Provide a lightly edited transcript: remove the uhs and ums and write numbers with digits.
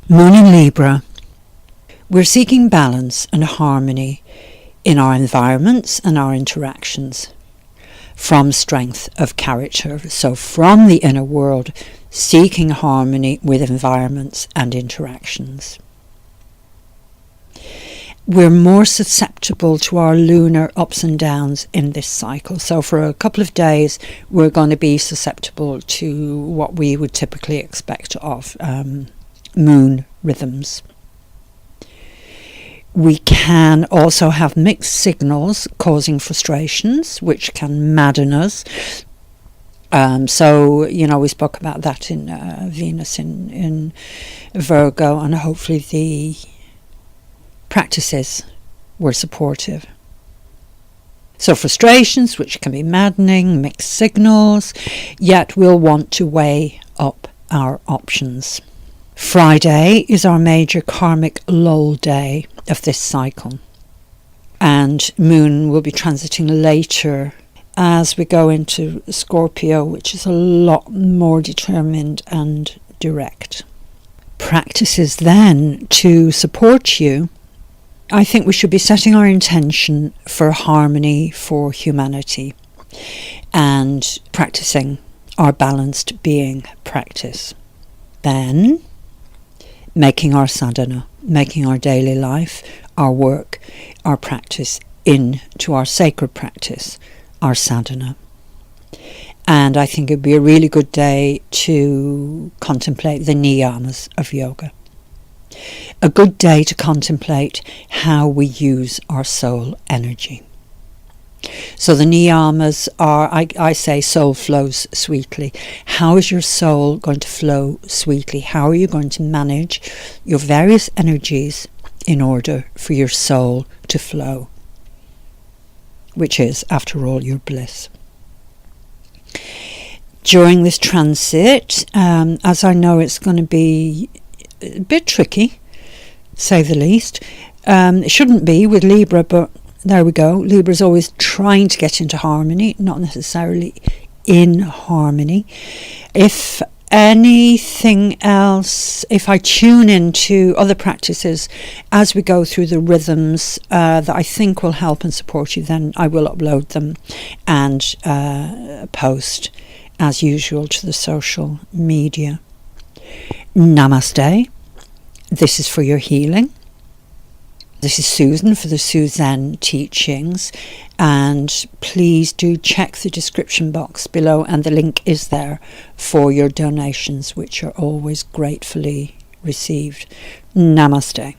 Moon in Libra. We're seeking balance and harmony in our environments and our interactions from strength of character. So from the inner world, seeking harmony with environments and interactions. We're more susceptible to our lunar ups and downs in this cycle. So for a couple of days, we're going to be susceptible to what we would typically expect of moon rhythms. We can also have mixed signals causing frustrations, which can madden us. We spoke about that in Venus in Virgo, and hopefully the practices were supportive. So frustrations, which can be maddening, mixed signals, yet we'll want to weigh up our options. Friday is our major karmic lull day of this cycle, and Moon will be transiting later as we go into Scorpio, which is a lot more determined and direct. Practices then to support you. I think we should be setting our intention for harmony for humanity and practicing our balanced being practice. Then making our sadhana, making our daily life, our work, our practice into our sacred practice, our sadhana. And I think it'd be a really good day to contemplate the Niyamas of Yoga. A good day to contemplate how we use our soul energy. So the Niyamas are, I say, soul flows sweetly. How is your soul going to flow sweetly? How are you going to manage your various energies in order for your soul to flow? Which is, after all, your bliss. During this transit, as I know it's going to be a bit tricky, say the least. It shouldn't be with Libra, but there we go. Libra is always trying to get into harmony, not necessarily in harmony. If anything else, if I tune into other practices as we go through the rhythms that I think will help and support you, then I will upload them and post as usual to the social media. Namaste. This is for your healing. This is Susan for the SuZen teachings, and please do check the description box below, and the link is there for your donations, which are always gratefully received. Namaste.